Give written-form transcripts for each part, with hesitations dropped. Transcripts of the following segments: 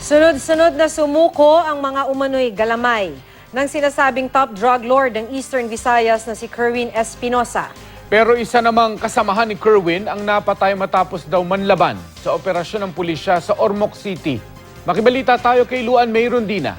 Sunod-sunod na sumuko ang mga umano'y galamay ng sinasabing top drug lord ng Eastern Visayas na si Kerwin Espinosa. Pero isa namang kasamahan ni Kerwin ang napatay matapos daw manlaban sa operasyon ng pulisya sa Ormoc City. Makibalita tayo kay Luan May Rondina.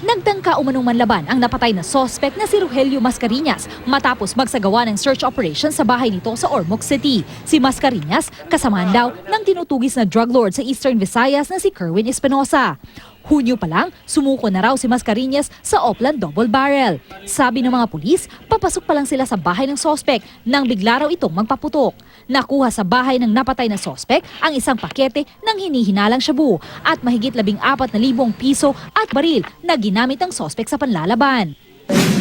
Nagtangka umanong manlaban ang napatay na sospek na si Rogelio Mascareñas matapos magsagawa ng search operation sa bahay nito sa Ormoc City. Si Mascareñas kasamahan daw ng tinutugis na drug lord sa Eastern Visayas na si Kerwin Espinosa. Hunyo pa lang, sumuko na raw si Mascareñas sa Oplan Double Barrel. Sabi ng mga pulis, papasok pa lang sila sa bahay ng sospek nang bigla raw itong magpaputok. Nakuha sa bahay ng napatay na sospek ang isang pakete ng hinihinalang shabu at mahigit 14,000 piso at baril na ginamit ng sospek sa panlalaban.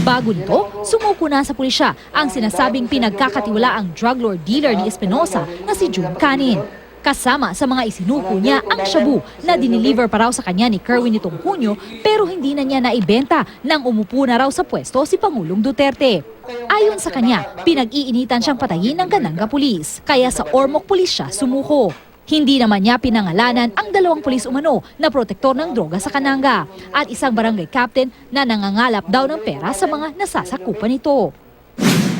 Bago nito, sumuko na sa pulisya ang sinasabing pinagkakatiwalaang drug lord dealer ni Espinosa na si June Canin. Kasama sa mga isinuko niya ang shabu na diniliver pa raw sa kanya ni Kerwin nitong Hunyo pero hindi na niya naibenta nang umupo na raw sa pwesto si Pangulong Duterte. Ayon sa kanya, pinag-iinitan siyang patayin ng Gananga Pulis, kaya sa Ormoc Pulis siya sumuko. Hindi naman niya pinangalanan ang 2 pulis umano na protektor ng droga sa Kananga at isang barangay captain na nangangalap daw ng pera sa mga nasasakupan nito.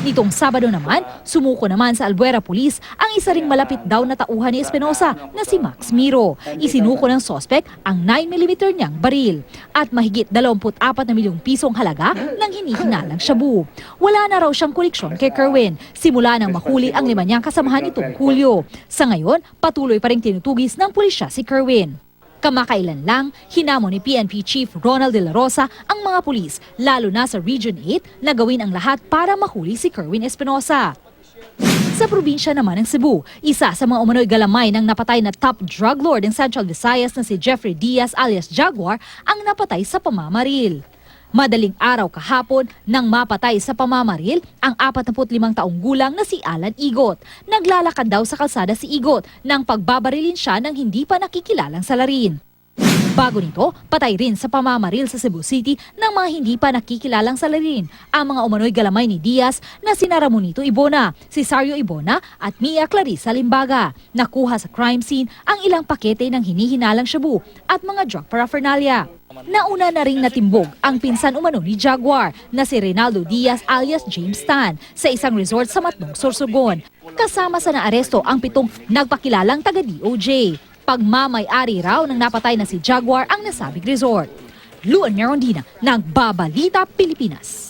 Nitong Sabado naman, sumuko naman sa Albuera Police ang isa ring malapit daw na tauhan ni Espinosa na si Max Miro. Isinuko ng sospek ang 9mm niyang baril at mahigit 24 na milyong pisong halaga ng hinihinalang shabu. Wala na raw siyang koneksyon kay Kerwin simula nang mahuli ang 5 niyang kasamahan nitong Hulyo. Sa ngayon, patuloy pa ring tinutugis ng pulisya si Kerwin. Kamakailan lang, hinamon ni PNP Chief Ronald De La Rosa ang mga pulis, lalo na sa Region 8, na gawin ang lahat para mahuli si Kerwin Espinosa. Sa probinsya naman ng Cebu, isa sa mga umano'y galamay ng napatay na top drug lord ng Central Visayas na si Jeffrey Diaz alias Jaguar ang napatay sa pamamaril. Madaling araw kahapon nang mapatay sa pamamaril ang 45 taong gulang na si Alan Igot. Naglalakad daw sa kalsada si Igot nang pagbabarilin siya ng hindi pa nakikilalang salarin. Bago nito, patay rin sa pamamaril sa Cebu City ng mga hindi pa nakikilalang salarin ang mga umano'y galamay ni Diaz na sina Ramonito Ibona, Cesario Ibona at Mia Clarissa Limbaga. Nakuha sa crime scene ang ilang pakete ng hinihinalang shabu at mga drug paraphernalia. Nauna na ring natimbog ang pinsan umano ni Jaguar na si Reynaldo Diaz alias James Tan sa isang resort sa Matnong, Sorsogon. Kasama sa naaresto ang 7 nagpakilalang taga-DOJ. Pagmamay-ari raw ng napatay na si Jaguar ang nasabing resort. Luan Merondina, Nagbabalita, Pilipinas.